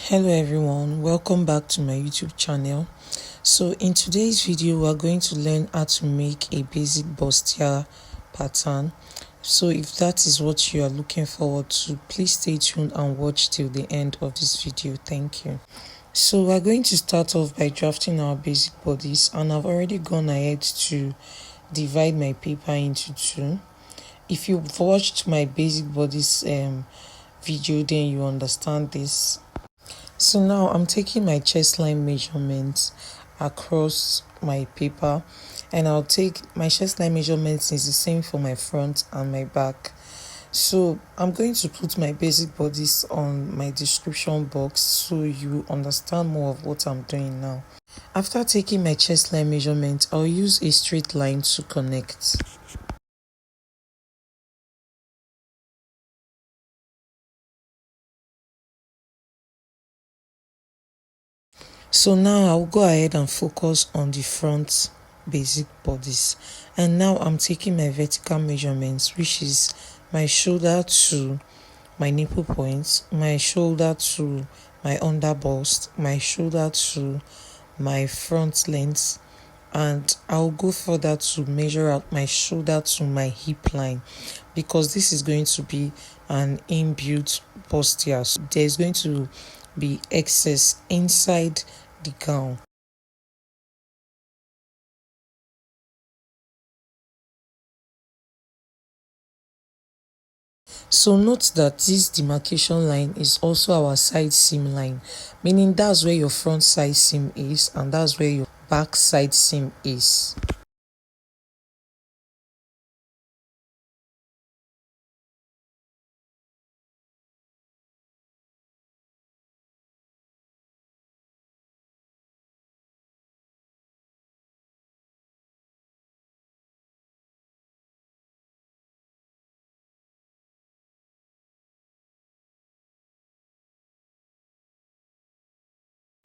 Hello everyone, welcome back to my YouTube channel. So in today's video we are going to learn how to make a basic bustier pattern. So if that is what you are looking forward to, please stay tuned and watch till the end of this video. Thank you. So we're going to start off by drafting our basic bodice, and I've already gone ahead to divide my paper into two. If you've watched my basic bodice video, then you understand this. So now I'm taking my chest line measurements across my paper, and I'll take my chest line measurements is the same for my front and my back. So I'm going to put my basic bodice on my description box so you understand more of what I'm doing now. After taking my chest line measurement, I'll use a straight line to connect. So now I'll go ahead and focus on the front basic bodice, and now I'm taking my vertical measurements, which is my shoulder to my nipple points, my shoulder to my under bust, my shoulder to my front length, and I'll go further to measure out my shoulder to my hip line, because this is going to be an inbuilt bustier. So there's going to be excess inside the gown. So note that this demarcation line is also our side seam line, meaning that's where your front side seam is and that's where your back side seam is.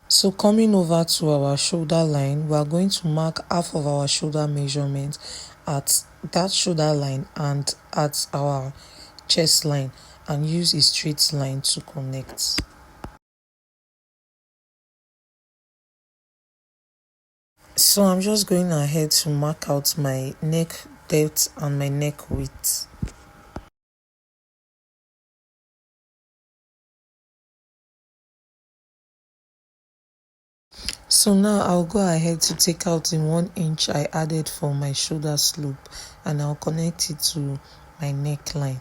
So coming over to our shoulder line, we are going to mark half of our shoulder measurement at that shoulder line and at our chest line, and use a straight line to connect. So I'm just going ahead to mark out my neck depth and my neck width. So now I'll go ahead to take out the 1 inch I added for my shoulder slope, and I'll connect it to my neckline.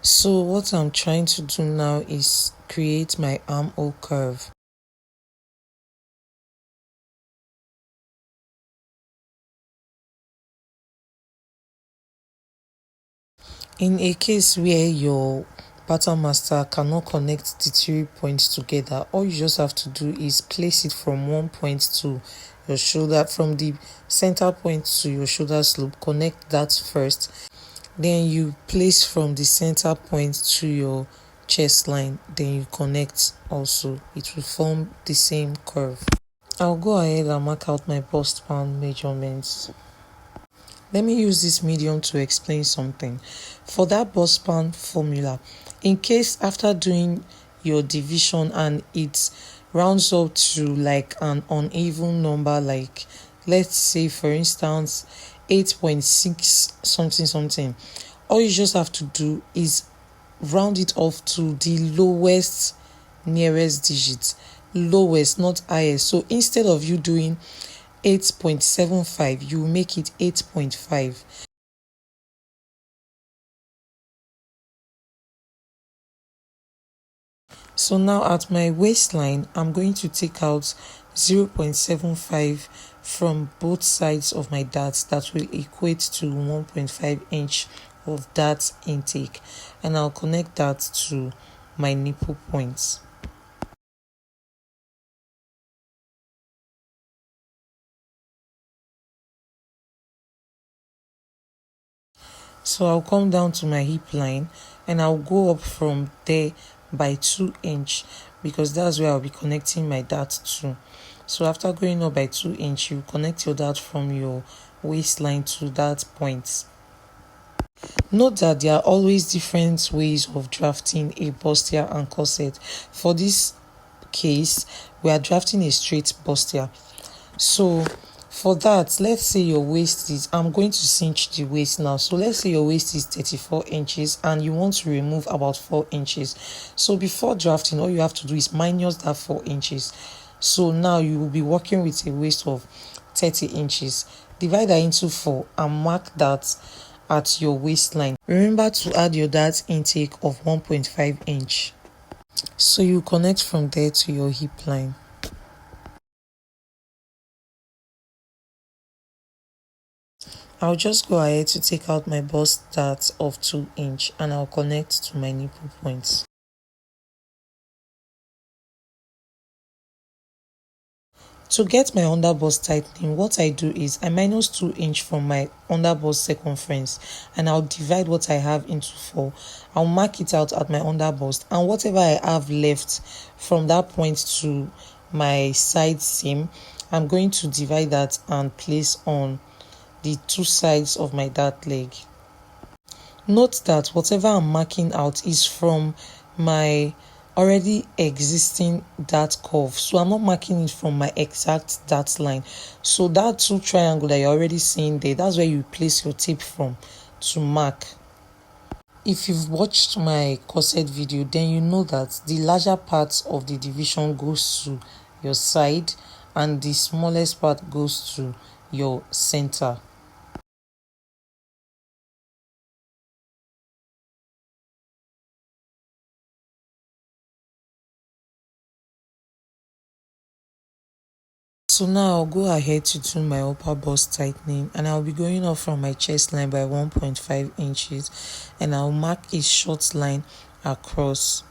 So what I'm trying to do now is create my armhole curve. In a case where your pattern master cannot connect the 3 points together, all you just have to do is place it from one point to your shoulder, from the center point to your shoulder slope. Connect that first, then you place from the center point to your chest line, then you connect also. It will form the same curve. I'll go ahead and mark out my bust band measurements. Let me use this medium to explain something. For that bust band formula, in case after doing your division and it rounds up to like an uneven number, like let's say for instance 8.6 something something, all you just have to do is round it off to the lowest nearest digit, lowest, not highest. So instead of you doing 8.75, you make it 8.5. So now at my waistline, I'm going to take out 0.75 from both sides of my darts. That will equate to 1.5 inch of dart intake, and I'll connect that to my nipple points. So I'll come down to my hip line and I'll go up from there by 2 inch, because that's where I'll be connecting my dart to. So after going up by 2 inch, you connect your dart from your waistline to that point. Note that there are always different ways of drafting a bustier and corset. For this case, we are drafting a straight bustier. So for that, let's say your waist is, I'm going to cinch the waist now. So let's say your waist is 34 inches and you want to remove about 4 inches. So before drafting, all you have to do is minus that 4 inches. So now you will be working with a waist of 30 inches. Divide that into 4 and mark that at your waistline. Remember to add your dart intake of 1.5 inch. So you connect from there to your hip line. I'll just go ahead to take out my bust dart of 2 inch and I'll connect to my nipple points. To get my underbust tightening, what I do is I minus 2 inch from my underbust circumference and I'll divide what I have into 4. I'll mark it out at my underbust, and whatever I have left from that point to my side seam, I'm going to divide that and place on the 2 sides of my dart leg. Note that whatever I'm marking out is from my already existing dart curve, so I'm not marking it from my exact dart line. So that 2 triangle that you're already seeing there, that's where you place your tape from to mark. If you've watched my corset video, then you know that the larger part of the division goes to your side and the smallest part goes to your center. So now I'll go ahead to do my upper bust tightening, and I'll be going up from my chest line by 1.5 inches and I'll mark a short line across.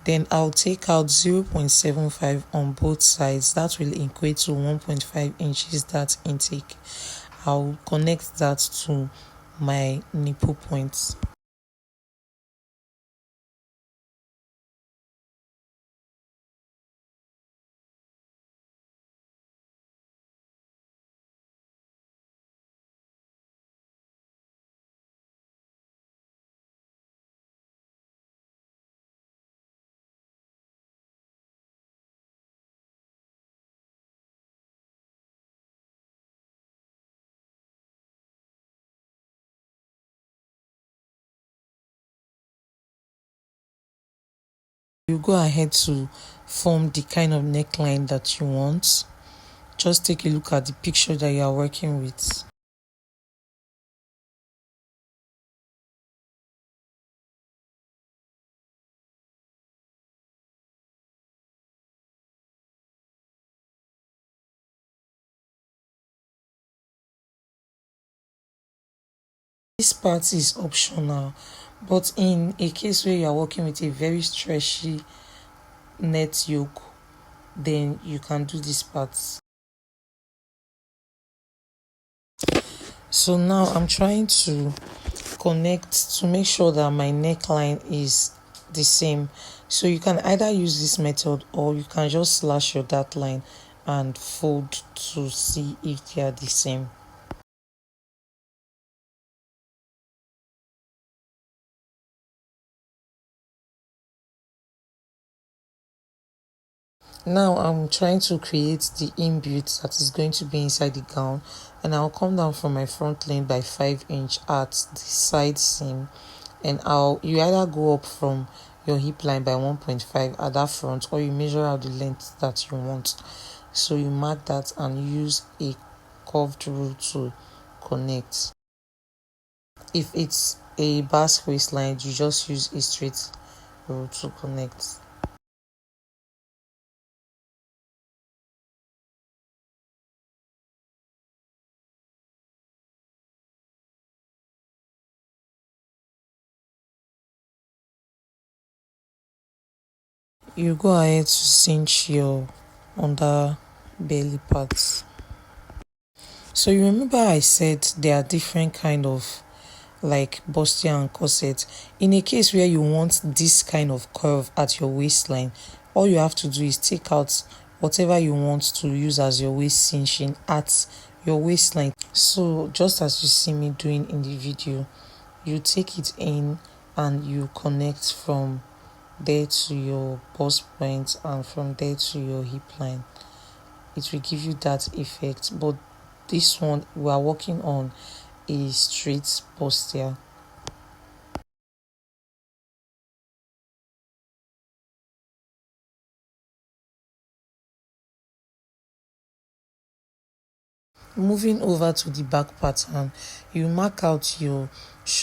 Then I'll take out 0.75 on both sides. That will equate to 1.5 inches dart intake. I'll connect that to my nipple points. You go ahead to form the kind of neckline that you want. Just take a look at the picture that you are working with. This part is optional, but in a case where you are working with a very stretchy net yoke, then you can do this part. So now I'm trying to connect to make sure that my neckline is the same. So you can either use this method or you can just slash your dart line and fold to see if they are the same. Now I'm trying to create the inbuilt that is going to be inside the gown, and I'll come down from my front lane by 5 inch at the side seam, and you either go up from your hip line by 1.5 at that front, or you measure out the length that you want. So you mark that and use a curved rule to connect. If it's a basque waistline, you just use a straight rule to connect. You go ahead to cinch your under belly parts. So you remember I said there are different kind of like bustier and corset. In a case where you want this kind of curve at your waistline, all you have to do is take out whatever you want to use as your waist cinching at your waistline. So just as you see me doing in the video, you take it in and you connect from there to your bust point and from there to your hip line. It will give you that effect, but this one we are working on a straight posture. Moving over to the back pattern, you mark out your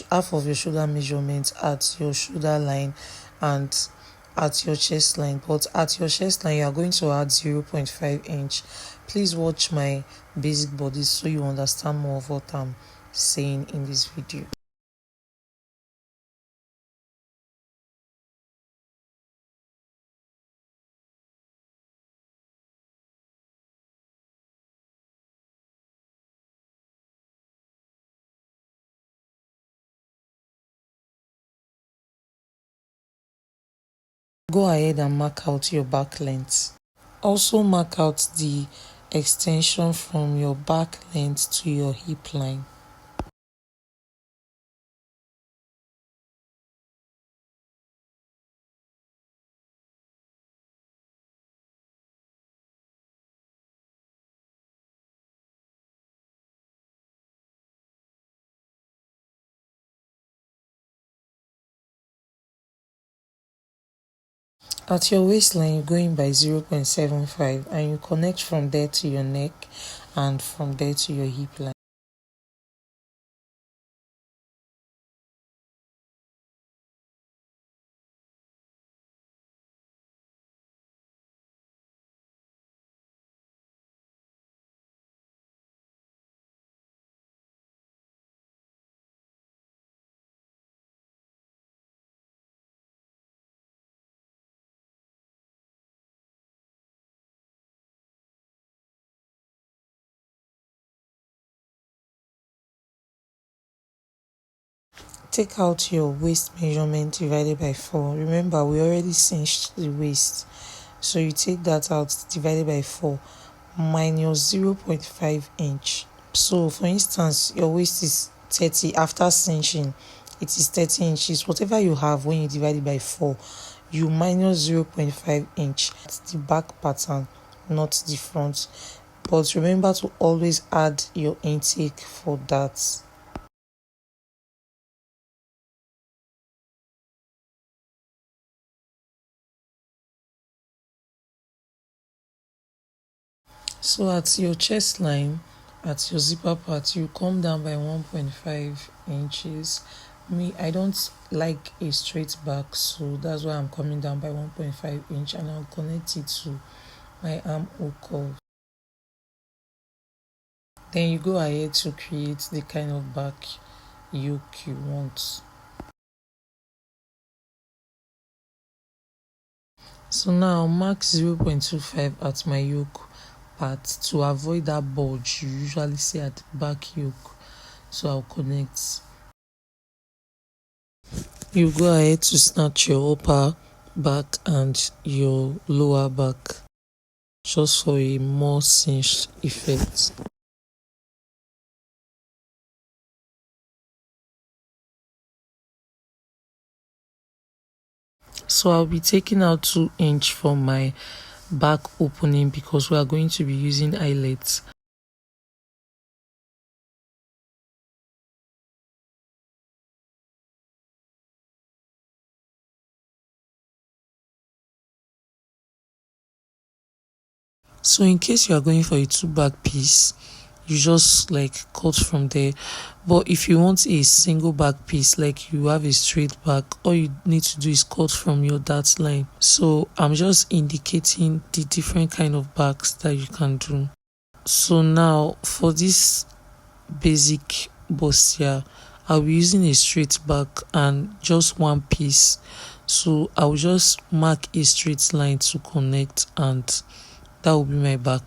half of your shoulder measurement at your shoulder line and at your chest line, but at your chest line you are going to add 0.5 inch. Please watch my basic bodice so you understand more of what I'm saying in this video. Go ahead and mark out your back length. Also mark out the extension from your back length to your hip line. At your waistline, you're going by 0.75 and you connect from there to your neck and from there to your hip line. Take out your waist measurement divided by 4. Remember, we already cinched the waist. So you take that out divided by 4 minus 0.5 inch. So for instance, your waist is 30 after cinching. It is 30 inches. Whatever you have when you divide it by 4, you minus 0.5 inch. That's the back pattern, not the front. But remember to always add your intake for that. So at your chest line, at your zipper part, you come down by 1.5 inches. I don't like a straight back, so that's why I'm coming down by 1.5 inch and I'll connect it to my armhole curve. Then you go ahead to create the kind of back yoke you want. So now mark 0.25 at my yoke part to avoid that bulge you usually see at the back yoke. So I'll connect. You go ahead to snatch your upper back and your lower back just for a more cinched effect. So I'll be taking out 2 inch from my back opening because we are going to be using eyelets. So in case you are going for a 2 back piece, you just like cut from there. But if you want a single back piece, like you have a straight back, all you need to do is cut from your dart line. So I'm just indicating the different kind of backs that you can do. So now for this basic bustier, I'll be using a straight back and just one piece. So I'll just mark a straight line to connect and that will be my back.